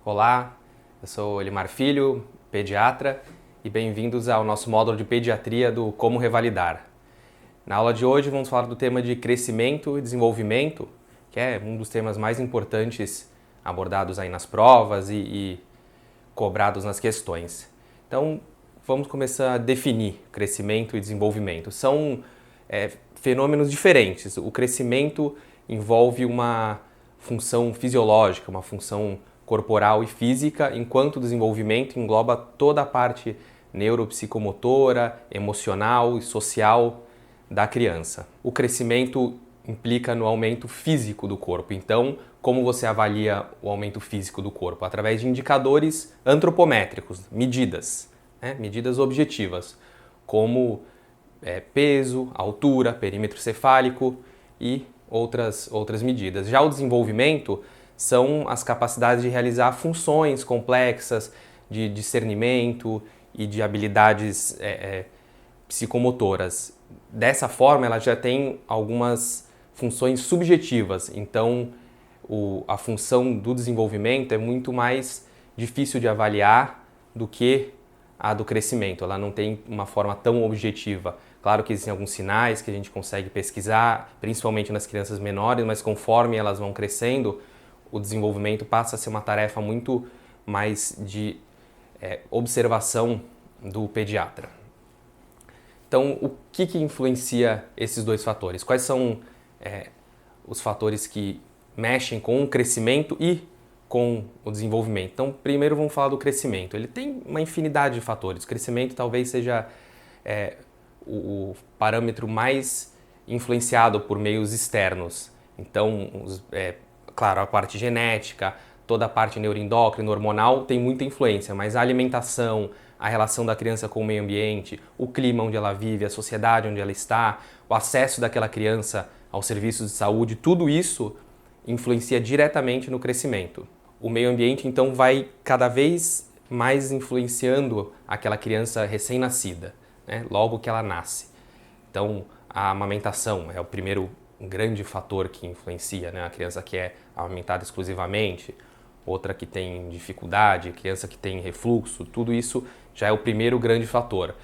Olá, eu sou Elimar Filho, pediatra, e bem-vindos ao nosso módulo de pediatria do Como Revalidar. Na aula de hoje vamos falar do tema de crescimento e desenvolvimento, que é um dos temas mais importantes abordados aí nas provas e cobrados nas questões. Então, vamos começar a definir crescimento e desenvolvimento. São fenômenos diferentes. O crescimento envolve uma função fisiológica, uma função corporal e física, enquanto o desenvolvimento engloba toda a parte neuropsicomotora, emocional e social da criança. O crescimento implica no aumento físico do corpo. Então, como você avalia o aumento físico do corpo? Através de indicadores antropométricos, medidas objetivas, como peso, altura, perímetro cefálico e outras medidas. Já o desenvolvimento são as capacidades de realizar funções complexas de discernimento e de habilidades psicomotoras. Dessa forma, ela já tem algumas funções subjetivas, então a função do desenvolvimento é muito mais difícil de avaliar do que a do crescimento. Ela não tem uma forma tão objetiva. Claro que existem alguns sinais que a gente consegue pesquisar, principalmente nas crianças menores, mas conforme elas vão crescendo, o desenvolvimento passa a ser uma tarefa muito mais de observação do pediatra. Então, o que influencia esses dois fatores? Quais são os fatores que mexem com o crescimento e com o desenvolvimento? Então, primeiro vamos falar do crescimento. Ele tem uma infinidade de fatores. O crescimento talvez seja o parâmetro mais influenciado por meios externos. Então, claro, a parte genética, toda a parte neuroendócrina, hormonal tem muita influência, mas a alimentação, a relação da criança com o meio ambiente, o clima onde ela vive, a sociedade onde ela está, o acesso daquela criança aos serviços de saúde, tudo isso influencia diretamente no crescimento. O meio ambiente, então, vai cada vez mais influenciando aquela criança recém-nascida, né? Logo que ela nasce. Então, a amamentação é o primeiro grande fator que influencia, né? A criança que é amamentada exclusivamente, outra que tem dificuldade, criança que tem refluxo, tudo isso já é o primeiro grande fator.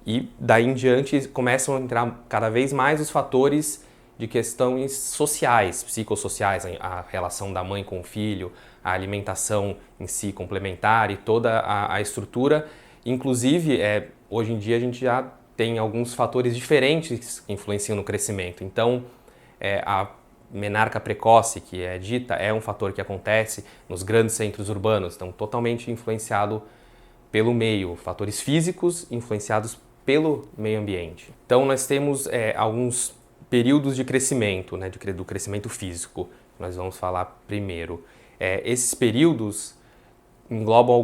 E daí em diante começam a entrar cada vez mais os fatores de questões sociais, psicossociais, a relação da mãe com o filho, a alimentação em si complementar e toda a estrutura. Inclusive, hoje em dia a gente já tem alguns fatores diferentes que influenciam no crescimento. Então, a menarca precoce, que é dita, é um fator que acontece nos grandes centros urbanos, então totalmente influenciado pelo meio, fatores físicos influenciados pelo meio ambiente. Então nós temos alguns períodos de crescimento, né, do crescimento físico, que nós vamos falar primeiro. Esses períodos englobam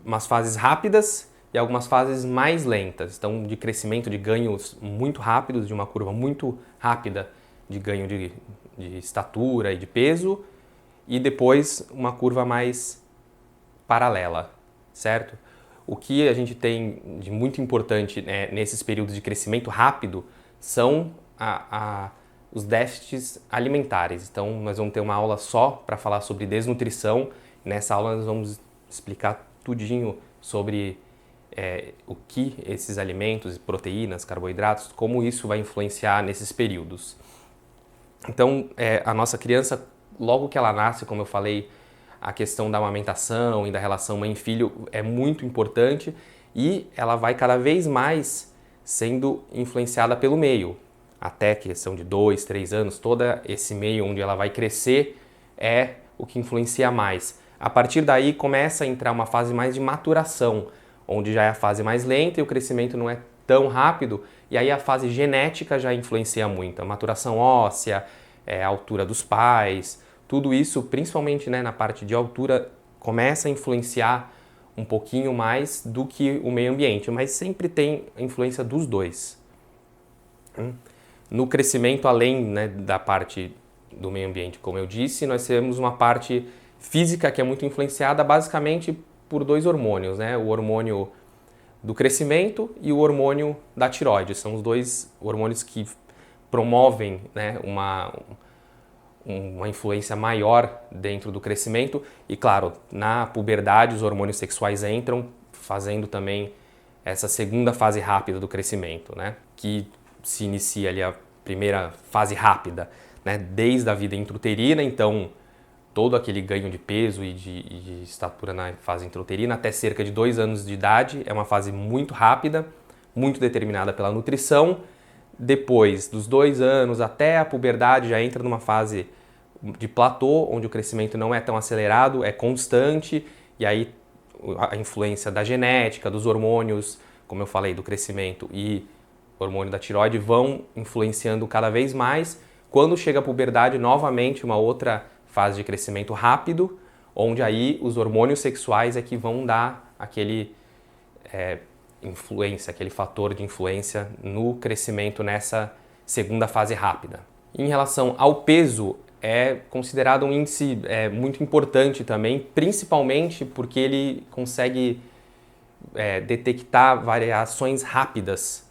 umas fases rápidas e algumas fases mais lentas, então de crescimento, de ganhos muito rápidos, de uma curva muito rápida de ganho de estatura e de peso, e depois uma curva mais paralela, certo? O que a gente tem de muito importante nesses períodos de crescimento rápido são os déficits alimentares. Então, nós vamos ter uma aula só para falar sobre desnutrição. Nessa aula nós vamos explicar tudinho sobre o que esses alimentos, proteínas, carboidratos, como isso vai influenciar nesses períodos. Então, a nossa criança, logo que ela nasce, como eu falei, a questão da amamentação e da relação mãe-filho é muito importante e ela vai cada vez mais sendo influenciada pelo meio. Até a questão de 2, 3 anos, todo esse meio onde ela vai crescer é o que influencia mais. A partir daí começa a entrar uma fase mais de maturação, onde já é a fase mais lenta e o crescimento não é tão rápido, e aí a fase genética já influencia muito, a maturação óssea, a altura dos pais, tudo isso, principalmente na parte de altura, começa a influenciar um pouquinho mais do que o meio ambiente, mas sempre tem a influência dos dois. No crescimento, além da parte do meio ambiente, como eu disse, nós temos uma parte física que é muito influenciada basicamente por dois hormônios, né? O hormônio do crescimento e o hormônio da tireoide. São os dois hormônios que promovem, né, uma influência maior dentro do crescimento e, claro, na puberdade os hormônios sexuais entram, fazendo também essa segunda fase rápida do crescimento, né? Que se inicia ali a primeira fase rápida, né? Desde a vida intrauterina, então todo aquele ganho de peso e de estatura na fase intrauterina até cerca de 2 anos de idade é uma fase muito rápida, muito determinada pela nutrição. Depois dos 2 anos até a puberdade já entra numa fase de platô, onde o crescimento não é tão acelerado, é constante, e aí a influência da genética, dos hormônios, como eu falei, do crescimento e hormônio da tireoide vão influenciando cada vez mais. Quando chega a puberdade, novamente uma outra fase de crescimento rápido, onde aí os hormônios sexuais é que vão dar aquele influência, aquele fator de influência no crescimento nessa segunda fase rápida. Em relação ao peso, é considerado um índice muito importante também, principalmente porque ele consegue detectar variações rápidas,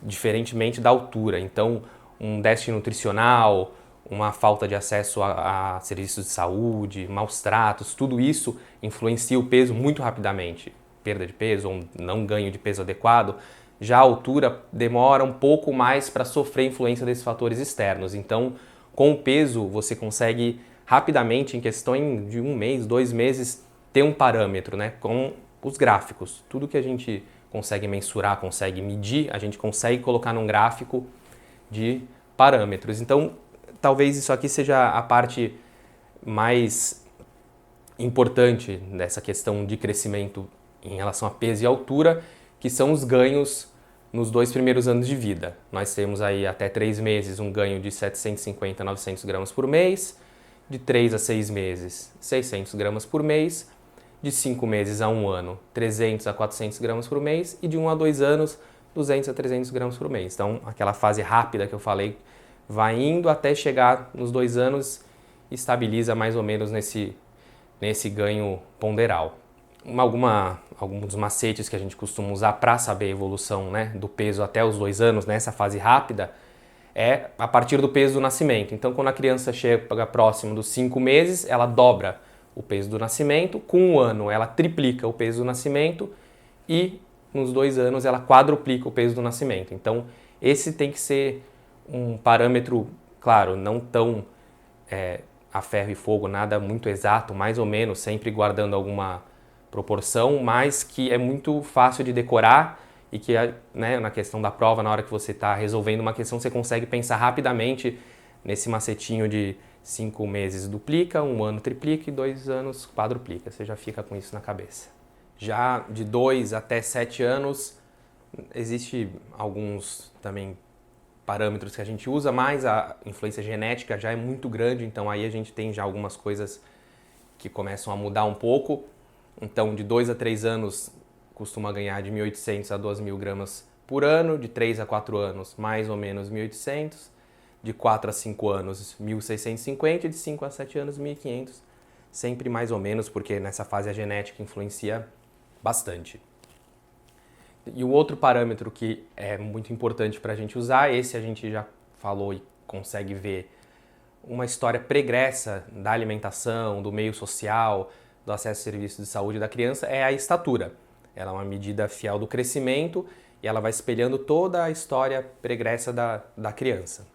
diferentemente da altura. Então, um déficit nutricional, uma falta de acesso a serviços de saúde, maus tratos, tudo isso influencia o peso muito rapidamente. Perda de peso ou não ganho de peso adequado. Já a altura demora um pouco mais para sofrer influência desses fatores externos. Então, com o peso, você consegue rapidamente, em questão de 1 mês, 2 meses, ter um parâmetro, né? Com os gráficos. Tudo que a gente consegue mensurar, consegue medir, a gente consegue colocar num gráfico de parâmetros. Então, talvez isso aqui seja a parte mais importante dessa questão de crescimento em relação a peso e altura, que são os ganhos nos 2 primeiros anos de vida. Nós temos aí até 3 meses um ganho de 750 a 900 gramas por mês, de 3 a 6 meses 600 gramas por mês, de 5 meses a 1 ano 300 a 400 gramas por mês e de 1 a 2 anos 200 a 300 gramas por mês. Então aquela fase rápida que eu falei vai indo até chegar nos 2 anos e estabiliza mais ou menos nesse ganho ponderal. Alguns macetes que a gente costuma usar para saber a evolução, né, do peso até os 2 anos, nessa fase rápida, é a partir do peso do nascimento. Então, quando a criança chega próximo dos 5 meses, ela dobra o peso do nascimento. Com 1 ano, ela triplica o peso do nascimento e nos 2 anos, ela quadruplica o peso do nascimento. Então, esse tem que ser um parâmetro, claro, não tão a ferro e fogo, nada muito exato, mais ou menos, sempre guardando alguma proporção, mas que é muito fácil de decorar e que, né, na questão da prova, na hora que você está resolvendo uma questão, você consegue pensar rapidamente nesse macetinho de 5 meses duplica, 1 ano triplica e 2 anos quadruplica. Você já fica com isso na cabeça. Já de 2 até 7 anos, existe alguns também parâmetros que a gente usa, mas a influência genética já é muito grande, então aí a gente tem já algumas coisas que começam a mudar um pouco. Então, de 2 a 3 anos, costuma ganhar de 1.800 a 2.000 gramas por ano, de 3 a 4 anos, mais ou menos 1.800, de 4 a 5 anos, 1.650 e de 5 a 7 anos, 1.500, sempre mais ou menos, porque nessa fase a genética influencia bastante. E o outro parâmetro que é muito importante para a gente usar, esse a gente já falou e consegue ver uma história pregressa da alimentação, do meio social, do acesso a serviços de saúde da criança, é a estatura. Ela é uma medida fiel do crescimento e ela vai espelhando toda a história pregressa da criança.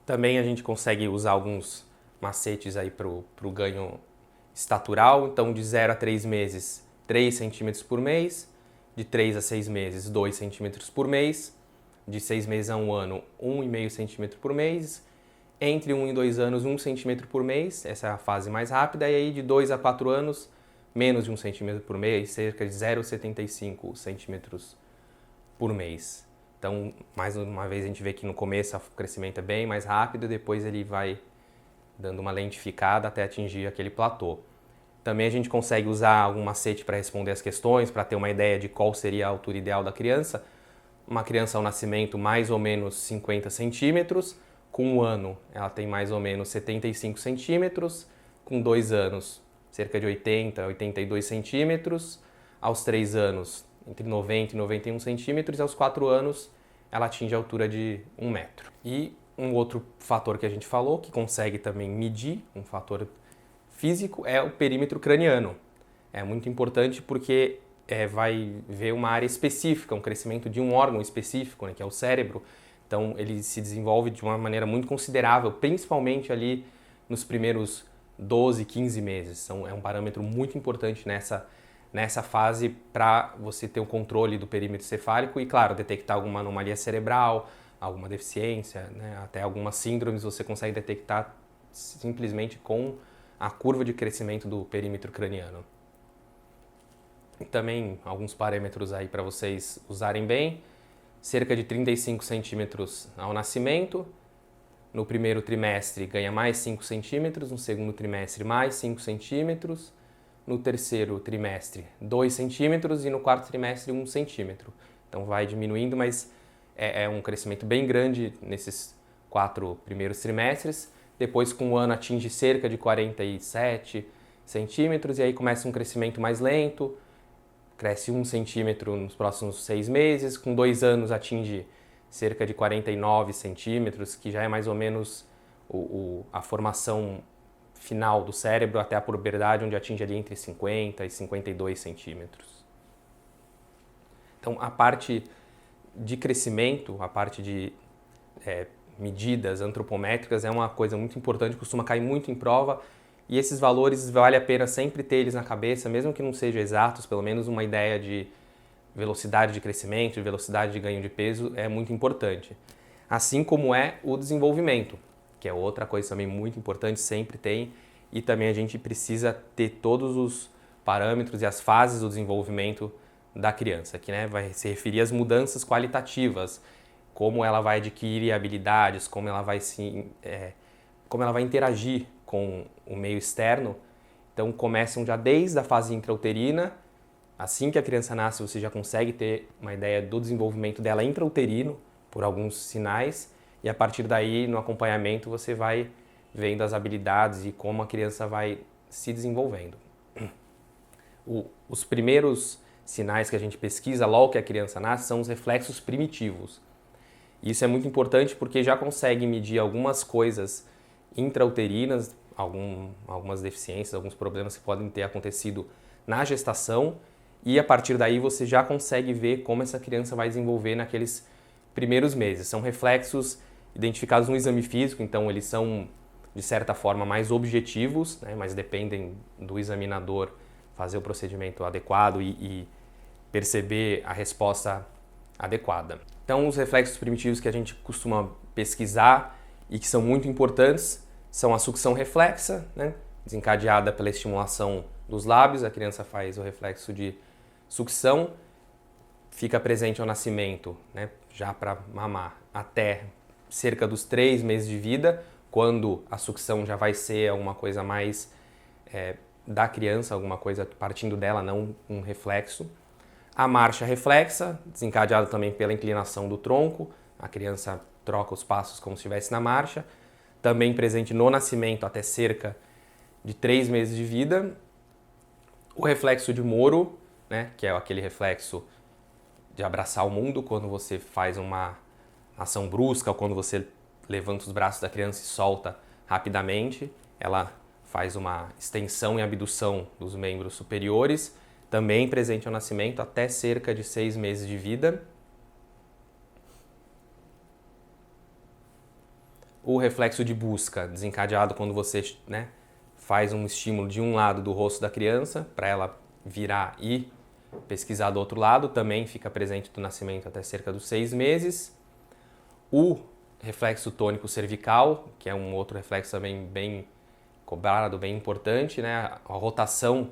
Também a gente consegue usar alguns macetes aí para o ganho estatural, então de 0 a 3 meses, 3 centímetros por mês, de 3 a 6 meses, 2 centímetros por mês, de 6 meses a 1 ano, 1,5 centímetro por mês, entre 1 e 2 anos, 1 centímetro por mês, essa é a fase mais rápida, e aí de 2 a 4 anos, menos de 1 centímetro por mês, cerca de 0,75 centímetros por mês. Então, mais uma vez, a gente vê que no começo o crescimento é bem mais rápido, depois ele vai dando uma lentificada até atingir aquele platô. Também a gente consegue usar algum macete para responder as questões, para ter uma ideia de qual seria a altura ideal da criança. Uma criança ao nascimento, mais ou menos 50 centímetros, com 1 ano ela tem mais ou menos 75 centímetros, com 2 anos cerca de 80 a 82 centímetros, aos 3 anos entre 90 e 91 centímetros e aos 4 anos ela atinge a altura de 1 metro. E Um outro fator que a gente falou, que consegue também medir, um fator físico, é o perímetro craniano. É muito importante porque vai ver uma área específica, um crescimento de um órgão específico, né, que é o cérebro. Então ele se desenvolve de uma maneira muito considerável, principalmente ali nos primeiros 12, 15 meses. Então é um parâmetro muito importante nessa fase para você ter o controle do perímetro cefálico e, claro, detectar alguma anomalia cerebral, alguma deficiência, né, até algumas síndromes você consegue detectar simplesmente com a curva de crescimento do perímetro craniano. E também alguns parâmetros aí para vocês usarem bem. Cerca de 35 centímetros ao nascimento. No primeiro trimestre ganha mais 5 centímetros, no segundo trimestre mais 5 centímetros, no terceiro trimestre 2 centímetros e no quarto trimestre 1 centímetro. Então vai diminuindo, mas é um crescimento bem grande nesses 4 primeiros trimestres. Depois, com o ano, atinge cerca de 47 centímetros e aí começa um crescimento mais lento, cresce 1 centímetro nos próximos 6 meses, com 2 anos atinge cerca de 49 centímetros, que já é mais ou menos a formação final do cérebro até a puberdade, onde atinge ali entre 50 e 52 centímetros. Então, a parte de crescimento, a parte de medidas antropométricas é uma coisa muito importante, costuma cair muito em prova, e esses valores vale a pena sempre ter eles na cabeça, mesmo que não sejam exatos, pelo menos uma ideia de velocidade de crescimento, de velocidade de ganho de peso é muito importante. Assim como é o desenvolvimento, que é outra coisa também muito importante, sempre tem, e também a gente precisa ter todos os parâmetros e as fases do desenvolvimento da criança, que vai se referir às mudanças qualitativas, como ela vai adquirir habilidades, como ela vai interagir com o meio externo. Então começam já desde a fase intrauterina. Assim que a criança nasce, você já consegue ter uma ideia do desenvolvimento dela intrauterino por alguns sinais, e a partir daí, no acompanhamento, você vai vendo as habilidades e como a criança vai se desenvolvendo. Os primeiros sinais que a gente pesquisa logo que a criança nasce são os reflexos primitivos. Isso é muito importante porque já consegue medir algumas coisas intrauterinas, algumas deficiências, alguns problemas que podem ter acontecido na gestação, e a partir daí você já consegue ver como essa criança vai desenvolver naqueles primeiros meses. São reflexos identificados no exame físico, então eles são de certa forma mais objetivos, mas dependem do examinador fazer o procedimento adequado e perceber a resposta adequada. Então, os reflexos primitivos que a gente costuma pesquisar e que são muito importantes são a sucção reflexa, desencadeada pela estimulação dos lábios. A criança faz o reflexo de sucção, fica presente ao nascimento, já para mamar, até cerca dos 3 meses de vida, quando a sucção já vai ser alguma coisa mais da criança, alguma coisa partindo dela, não um reflexo. A marcha reflexa, desencadeada também pela inclinação do tronco, a criança troca os passos como se estivesse na marcha, também presente no nascimento até cerca de 3 meses de vida. O reflexo de Moro, que é aquele reflexo de abraçar o mundo quando você faz uma ação brusca ou quando você levanta os braços da criança e solta rapidamente, ela faz uma extensão e abdução dos membros superiores, também presente ao nascimento até cerca de 6 meses de vida. O reflexo de busca, desencadeado quando você faz um estímulo de um lado do rosto da criança para ela virar e pesquisar do outro lado, também fica presente do nascimento até cerca dos 6 meses. O reflexo tônico cervical, que é um outro reflexo também bem cobrado, bem importante, a rotação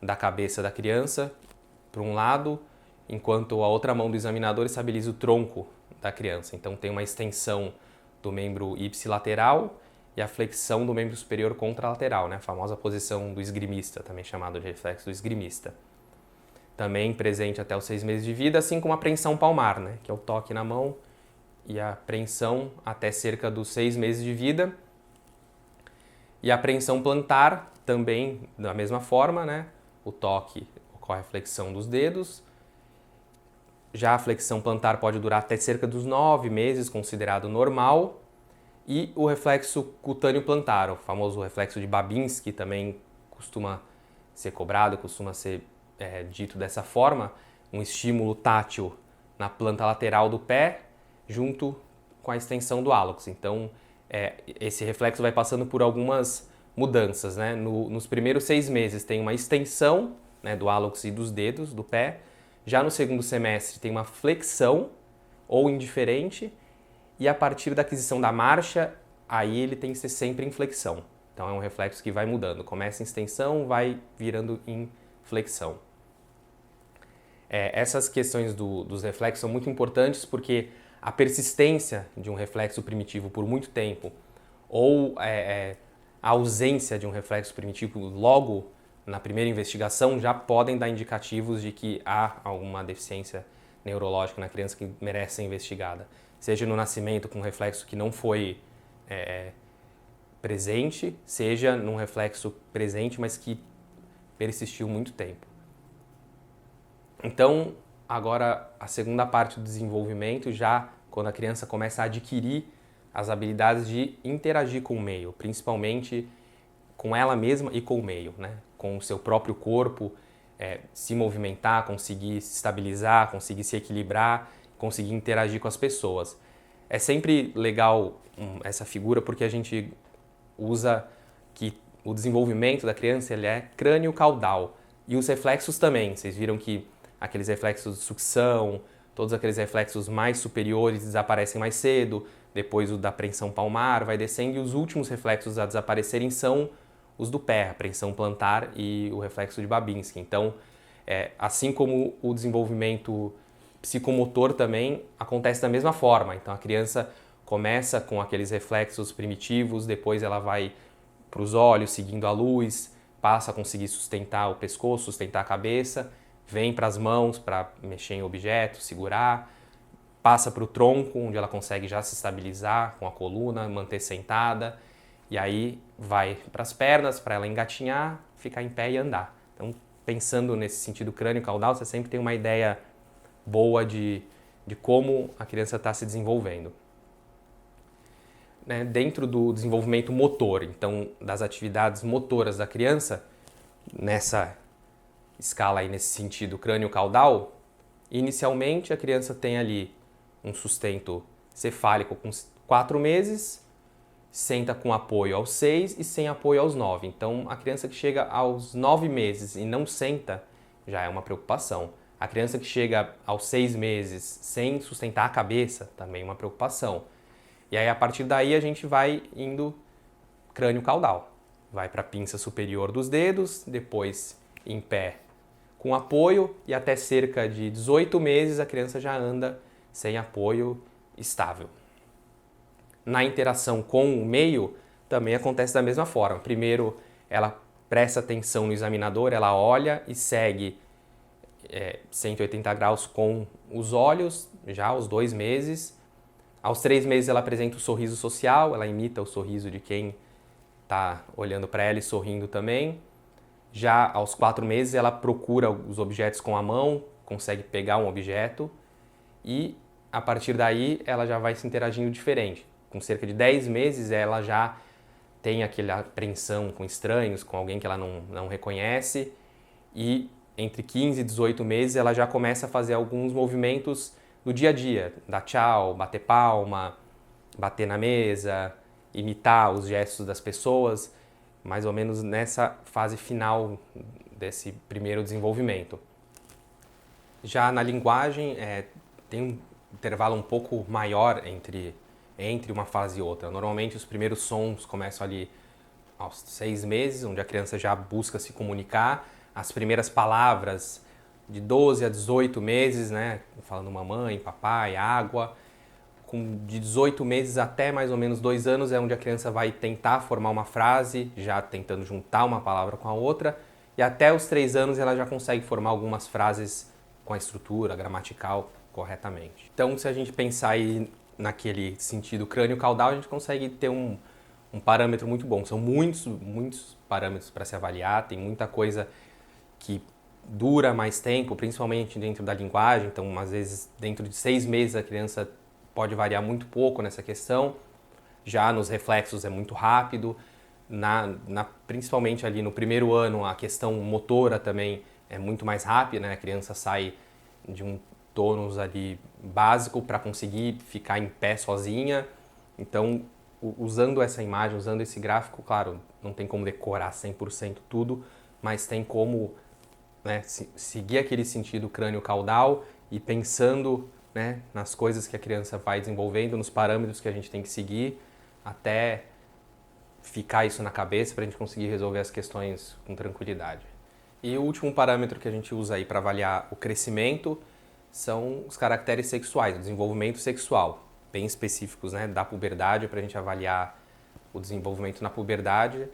da cabeça da criança para um lado, enquanto a outra mão do examinador estabiliza o tronco da criança. Então tem uma extensão do membro ipsilateral e a flexão do membro superior contralateral, a famosa posição do esgrimista, também chamado de reflexo do esgrimista. Também presente até os 6 meses de vida, assim como a apreensão palmar, que é o toque na mão, e a apreensão até cerca dos 6 meses de vida. E a apreensão plantar também da mesma forma, o toque ocorre a flexão dos dedos. Já a flexão plantar pode durar até cerca dos 9 meses, considerado normal. e o reflexo cutâneo plantar, o famoso reflexo de Babinski, também costuma ser cobrado, costuma ser dito dessa forma, um estímulo tátil na planta lateral do pé junto com a extensão do hálux. Então, esse reflexo vai passando por algumas mudanças, né? Nos primeiros 6 meses tem uma extensão, né, do hálux e dos dedos do pé. Já no segundo semestre tem uma flexão ou indiferente, e a partir da aquisição da marcha, aí ele tem que ser sempre em flexão. Então é um reflexo que vai mudando, começa em extensão, vai virando em flexão. Essas questões dos reflexos são muito importantes porque a persistência de um reflexo primitivo por muito tempo ou a ausência de um reflexo primitivo logo na primeira investigação já podem dar indicativos de que há alguma deficiência neurológica na criança que merece ser investigada. Seja no nascimento com um reflexo que não foi presente, seja num reflexo presente, mas que persistiu muito tempo. Então, agora a segunda parte do desenvolvimento, já quando a criança começa a adquirir as habilidades de interagir com o meio, principalmente com ela mesma e com o meio, né? Com o seu próprio corpo, se movimentar, conseguir se estabilizar, conseguir se equilibrar, conseguir interagir com as pessoas. É sempre legal essa figura porque a gente usa que o desenvolvimento da criança ele é crânio-caudal e os reflexos também. Vocês viram que aqueles reflexos de sucção, todos aqueles reflexos mais superiores desaparecem mais cedo, depois o da apreensão palmar vai descendo e os últimos reflexos a desaparecerem são os do pé, a apreensão plantar e o reflexo de Babinski. Então, assim como o desenvolvimento psicomotor também acontece da mesma forma. Então, a criança começa com aqueles reflexos primitivos, depois ela vai para os olhos, seguindo a luz, passa a conseguir sustentar o pescoço, sustentar a cabeça, vem para as mãos para mexer em objetos, segurar, passa para o tronco, onde ela consegue já se estabilizar com a coluna, manter sentada, e aí vai para as pernas, para ela engatinhar, ficar em pé e andar. Então, pensando nesse sentido crânio-caudal, você sempre tem uma ideia boa de como a criança está se desenvolvendo. Né? Dentro do desenvolvimento motor, então, das atividades motoras da criança, nessa escala aí, nesse sentido crânio-caudal, inicialmente a criança tem ali um sustento cefálico com 4 meses, senta com apoio aos 6 e sem apoio aos 9. Então, a criança que chega aos 9 meses e não senta já é uma preocupação. A criança que chega aos 6 meses sem sustentar a cabeça também é uma preocupação. E aí, a partir daí, a gente vai indo crânio-caudal. Vai para a pinça superior dos dedos, depois em pé com apoio e até cerca de 18 meses a criança já anda sem apoio estável. Na interação com o meio também acontece da mesma forma. Primeiro ela presta atenção no examinador, ela olha e segue 180 graus com os olhos, já aos 2 meses. Aos 3 meses ela apresenta o sorriso social, ela imita o sorriso de quem está olhando para ela e sorrindo também. Já aos 4 meses ela procura os objetos com a mão, consegue pegar um objeto e a partir daí ela já vai se interagindo diferente. Com cerca de 10 meses ela já tem aquela apreensão com estranhos, com alguém que ela não reconhece e entre 15 e 18 meses ela já começa a fazer alguns movimentos do dia a dia, dar tchau, bater palma, bater na mesa, imitar os gestos das pessoas, mais ou menos nessa fase final desse primeiro desenvolvimento. Já na linguagem, tem um intervalo um pouco maior entre uma fase e outra. Normalmente os primeiros sons começam ali aos 6 meses, onde a criança já busca se comunicar. As primeiras palavras de 12 a 18 meses, né, falando mamãe, papai, água. De 18 meses até mais ou menos 2 anos é onde a criança vai tentar formar uma frase, já tentando juntar uma palavra com a outra, e até os 3 anos ela já consegue formar algumas frases com a estrutura gramatical corretamente. Então, se a gente pensar aí naquele sentido crânio-caudal, a gente consegue ter um parâmetro muito bom. São muitos parâmetros para se avaliar, tem muita coisa que dura mais tempo, principalmente dentro da linguagem, então às vezes dentro de 6 meses a criança pode variar muito pouco nessa questão, Já nos reflexos é muito rápido, principalmente ali no primeiro ano a questão motora também é muito mais rápida, né? A criança sai de um tônus ali básico para conseguir ficar em pé sozinha. Então, usando essa imagem, usando esse gráfico, claro, não tem como decorar 100% tudo, mas tem como, né, seguir aquele sentido crânio-caudal e pensando, né, nas coisas que a criança vai desenvolvendo, nos parâmetros que a gente tem que seguir, até ficar isso na cabeça para a gente conseguir resolver as questões com tranquilidade. E o último parâmetro que a gente usa aí para avaliar o crescimento são os caracteres sexuais, o desenvolvimento sexual, bem específicos, né, da puberdade, para a gente avaliar o desenvolvimento na puberdade,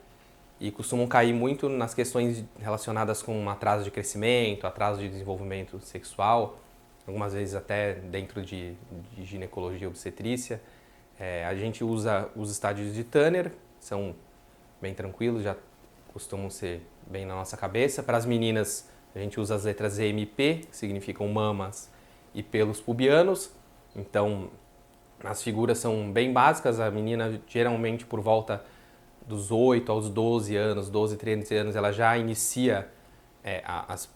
e costumam cair muito nas questões relacionadas com atraso de crescimento, atraso de desenvolvimento sexual, algumas vezes até dentro de ginecologia e obstetrícia. A gente usa os estádios de Tanner, são bem tranquilos, já costumam ser bem na nossa cabeça. Para as meninas, a gente usa as letras E, M, P, que significam mamas e pelos pubianos. Então, as figuras são bem básicas. A menina, geralmente, por volta dos 8 aos 12 anos, 12, 13 anos, ela já inicia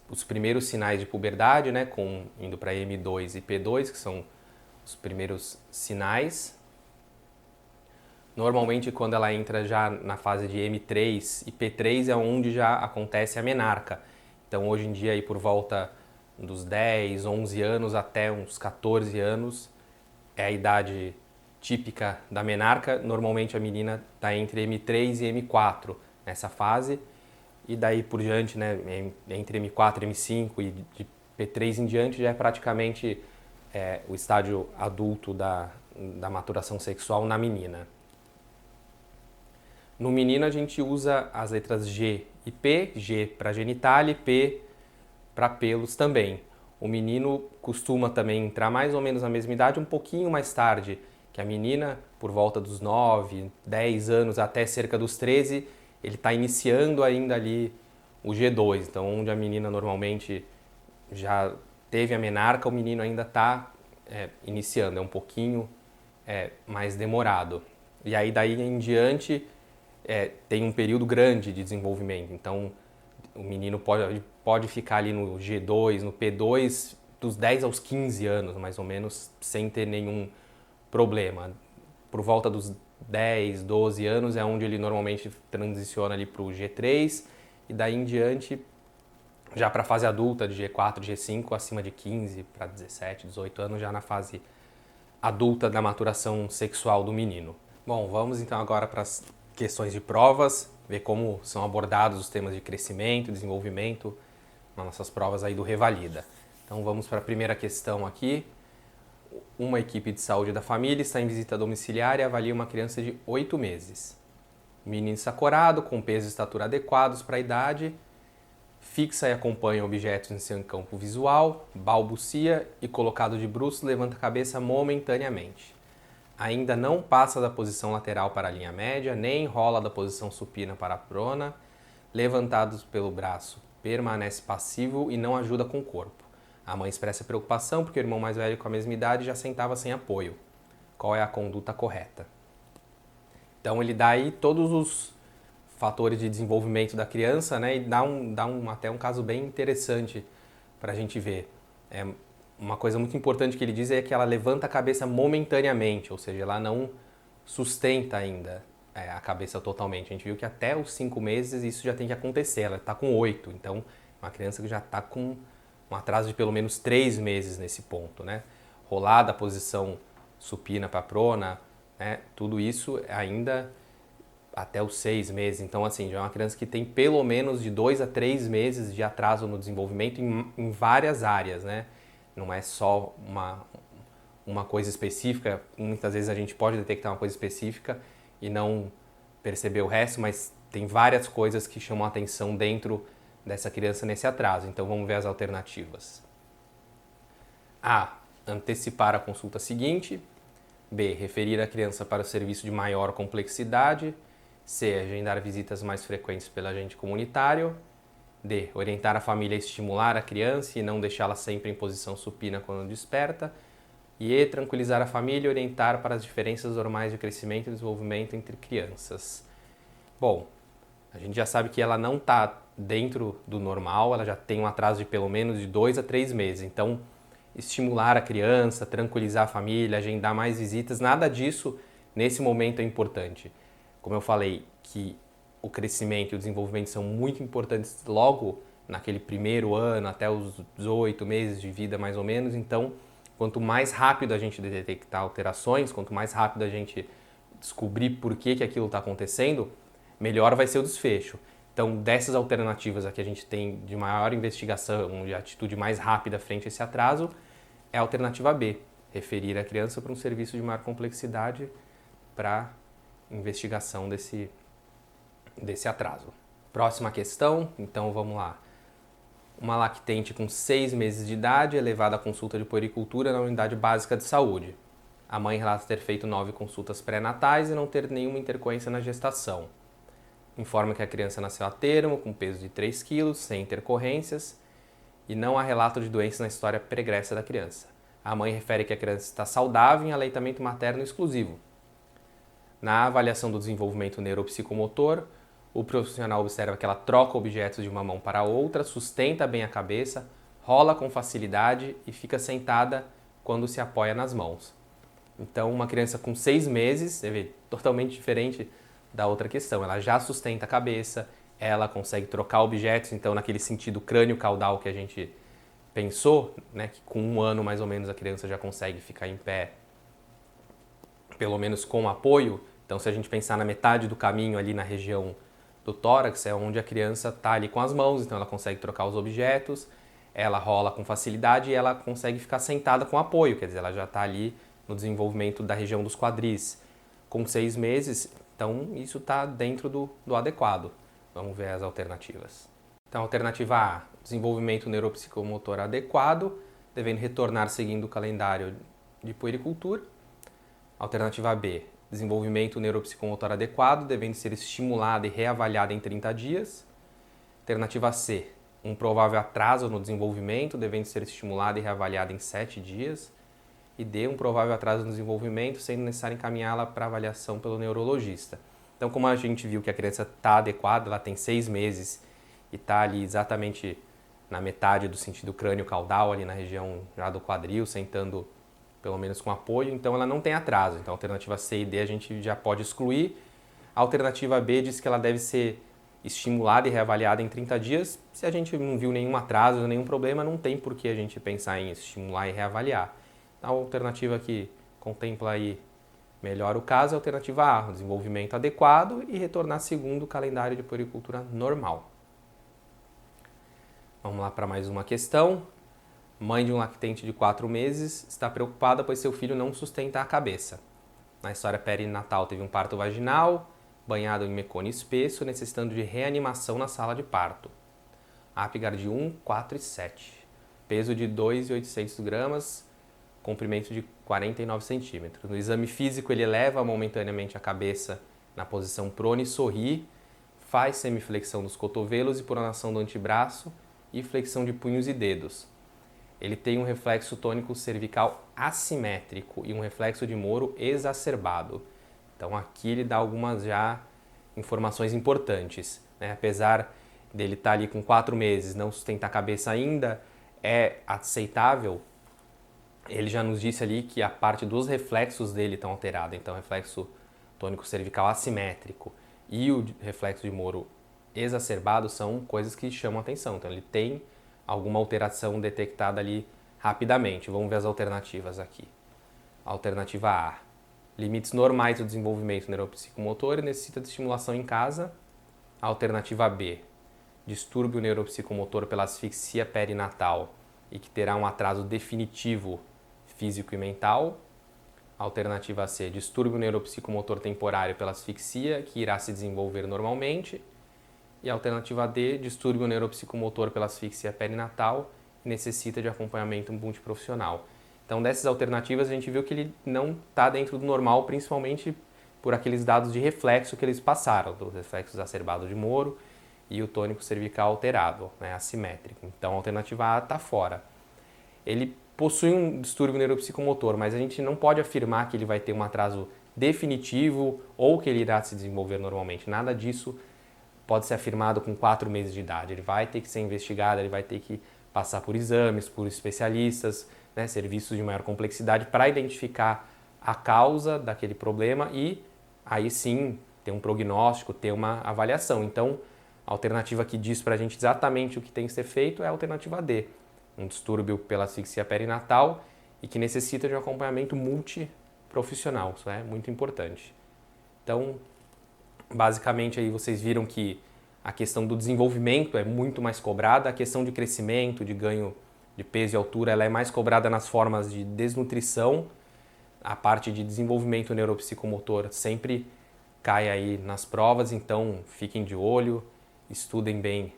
os primeiros sinais de puberdade, né, indo para M2 e P2, que são os primeiros sinais. Normalmente, quando ela entra já na fase de M3 e P3 é onde já acontece a menarca. Então, hoje em dia, aí por volta dos 10, 11 anos até uns 14 anos, é a idade típica da menarca. Normalmente, a menina está entre M3 e M4 nessa fase. E daí por diante, né, entre M4 e M5 e de P3 em diante, já é praticamente o estágio adulto da maturação sexual na menina. No menino a gente usa as letras G e P, G para genitália e P para pelos também. O menino costuma também entrar mais ou menos na mesma idade, um pouquinho mais tarde que a menina, por volta dos 9, 10 anos até cerca dos 13, ele está iniciando ainda ali o G2. Então, onde a menina normalmente já teve a menarca, o menino ainda está iniciando, é um pouquinho mais demorado. E aí daí em diante tem um período grande de desenvolvimento, então o menino pode ficar ali no G2, no P2, dos 10 aos 15 anos, mais ou menos, sem ter nenhum problema. Por volta dos 10, 12 anos é onde ele normalmente transiciona ali para o G3, e daí em diante, já para a fase adulta, de G4, G5, acima de 15 para 17, 18 anos, já na fase adulta da maturação sexual do menino. Bom, vamos então agora para as questões de provas, ver como são abordados os temas de crescimento e desenvolvimento nas nossas provas aí do Revalida. Então vamos para a primeira questão aqui. Uma equipe de saúde da família está em visita domiciliar e avalia uma criança de 8 meses. O menino está corado, com peso e estatura adequados para a idade, fixa e acompanha objetos em seu campo visual, balbucia e, colocado de bruços, levanta a cabeça momentaneamente. Ainda não passa da posição lateral para a linha média, nem rola da posição supina para a prona, levantados pelo braço, permanece passivo e não ajuda com o corpo. A mãe expressa preocupação porque o irmão mais velho com a mesma idade já sentava sem apoio. Qual é a conduta correta? Então ele dá aí todos os fatores de desenvolvimento da criança, né, e dá até um caso bem interessante para a gente ver. Uma coisa muito importante que ele diz é que ela levanta a cabeça momentaneamente, ou seja, ela não sustenta ainda a cabeça totalmente. A gente viu que até os 5 meses isso já tem que acontecer, ela está com 8, então uma criança que já está com um atraso de pelo menos 3 meses nesse ponto, né? Rolar da posição supina para prona, né? Tudo isso ainda até os 6 meses. Então, assim, já é uma criança que tem pelo menos de 2 a 3 meses de atraso no desenvolvimento em várias áreas, né? Não é só uma coisa específica. Muitas vezes a gente pode detectar uma coisa específica e não perceber o resto, mas tem várias coisas que chamam a atenção dentro dessa criança nesse atraso. Então vamos ver as alternativas. A. Antecipar a consulta seguinte. B. Referir a criança para o serviço de maior complexidade. C. Agendar visitas mais frequentes pelo agente comunitário. D. Orientar a família a estimular a criança e não deixá-la sempre em posição supina quando desperta. E tranquilizar a família e orientar para as diferenças normais de crescimento e desenvolvimento entre crianças. Bom, a gente já sabe que ela não está dentro do normal, ela já tem um atraso de pelo menos de 2 a 3 meses. Então, estimular a criança, tranquilizar a família, agendar mais visitas, nada disso nesse momento é importante. Como eu falei, que o crescimento e o desenvolvimento são muito importantes logo naquele primeiro ano, até os 18 meses de vida mais ou menos. Então, quanto mais rápido a gente detectar alterações, quanto mais rápido a gente descobrir por que aquilo está acontecendo, melhor vai ser o desfecho. Então, dessas alternativas aqui a gente tem de maior investigação, de atitude mais rápida frente a esse atraso, é a alternativa B, referir a criança para um serviço de maior complexidade para investigação desse atraso. Próxima questão, então vamos lá. Uma lactente com 6 meses de idade é levada à consulta de puericultura na unidade básica de saúde. A mãe relata ter feito 9 consultas pré-natais e não ter nenhuma intercorrência na gestação. Informa que a criança nasceu a termo, com peso de 3 kg, sem intercorrências, e não há relato de doença na história pregressa da criança. A mãe refere que a criança está saudável em aleitamento materno exclusivo. Na avaliação do desenvolvimento neuropsicomotor, o profissional observa que ela troca objetos de uma mão para a outra, sustenta bem a cabeça, rola com facilidade e fica sentada quando se apoia nas mãos. Então, uma criança com 6 meses, você vê, totalmente diferente da outra questão. Ela já sustenta a cabeça, ela consegue trocar objetos, então naquele sentido crânio-caudal que a gente pensou, né, que com 1 ano mais ou menos a criança já consegue ficar em pé, pelo menos com apoio. Então, se a gente pensar na metade do caminho ali na região do tórax, é onde a criança está ali com as mãos, então ela consegue trocar os objetos, ela rola com facilidade e ela consegue ficar sentada com apoio, quer dizer, ela já está ali no desenvolvimento da região dos quadris. Com 6 meses, então isso está dentro do adequado. Vamos ver as alternativas. Então, alternativa A, desenvolvimento neuropsicomotor adequado, devendo retornar seguindo o calendário de puericultura. Alternativa B, desenvolvimento neuropsicomotor adequado, devendo ser estimulada e reavaliada em 30 dias. Alternativa C, um provável atraso no desenvolvimento, devendo ser estimulada e reavaliada em 7 dias. E D, um provável atraso no desenvolvimento, sendo necessário encaminhá-la para avaliação pelo neurologista. Então, como a gente viu que a criança está adequada, ela tem 6 meses e está ali exatamente na metade do sentido crânio-caudal, ali na região já do quadril, sentando pelo menos com apoio, então ela não tem atraso. Então, a alternativa C e D a gente já pode excluir. A alternativa B diz que ela deve ser estimulada e reavaliada em 30 dias. Se a gente não viu nenhum atraso, nenhum problema, não tem por que a gente pensar em estimular e reavaliar. A alternativa que contempla aí melhor o caso é a alternativa A, o desenvolvimento adequado e retornar segundo o calendário de puericultura normal. Vamos lá para mais uma questão. Mãe de um lactente de 4 meses está preocupada pois seu filho não sustenta a cabeça. Na história perinatal teve um parto vaginal, banhado em mecônio espesso, necessitando de reanimação na sala de parto. Apgar de 1, 4 e 7. Peso de 2.800 gramas, comprimento de 49 centímetros. No exame físico, ele eleva momentaneamente a cabeça na posição prona e sorri, faz semiflexão dos cotovelos e pronação do antebraço e flexão de punhos e dedos. Ele tem um reflexo tônico cervical assimétrico e um reflexo de Moro exacerbado. Então aqui ele dá algumas já informações importantes, né? Apesar dele estar ali com 4 meses, não sustentar a cabeça ainda, é aceitável. Ele já nos disse ali que a parte dos reflexos dele estão alterada. Então, reflexo tônico cervical assimétrico e o reflexo de Moro exacerbado são coisas que chamam atenção. Então, ele tem alguma alteração detectada ali rapidamente. Vamos ver as alternativas aqui. Alternativa A, limites normais do desenvolvimento neuropsicomotor e necessita de estimulação em casa. Alternativa B, distúrbio neuropsicomotor pela asfixia perinatal e que terá um atraso definitivo físico e mental. Alternativa C, distúrbio neuropsicomotor temporário pela asfixia, que irá se desenvolver normalmente. E alternativa D, distúrbio neuropsicomotor pela asfixia perinatal, que necessita de acompanhamento multiprofissional. Então, dessas alternativas, a gente viu que ele não está dentro do normal, principalmente por aqueles dados de reflexo que eles passaram, do reflexo exacerbado de Moro e o tônico cervical alterado, né, assimétrico. Então, a alternativa A está fora. Ele possui um distúrbio neuropsicomotor, mas a gente não pode afirmar que ele vai ter um atraso definitivo ou que ele irá se desenvolver normalmente. Nada disso pode ser afirmado com 4 meses de idade. Ele vai ter que ser investigado, ele vai ter que passar por exames, por especialistas, né, serviços de maior complexidade para identificar a causa daquele problema e aí sim ter um prognóstico, ter uma avaliação. Então, a alternativa que diz para a gente exatamente o que tem que ser feito é a alternativa D, um distúrbio pela asfixia perinatal e que necessita de um acompanhamento multiprofissional. Isso é muito importante. Então, basicamente aí vocês viram que a questão do desenvolvimento é muito mais cobrada, a questão de crescimento, de ganho de peso e altura, ela é mais cobrada nas formas de desnutrição. A parte de desenvolvimento neuropsicomotor sempre cai aí nas provas, então fiquem de olho, estudem bem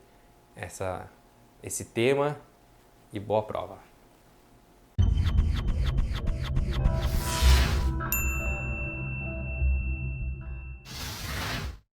esse tema e boa prova.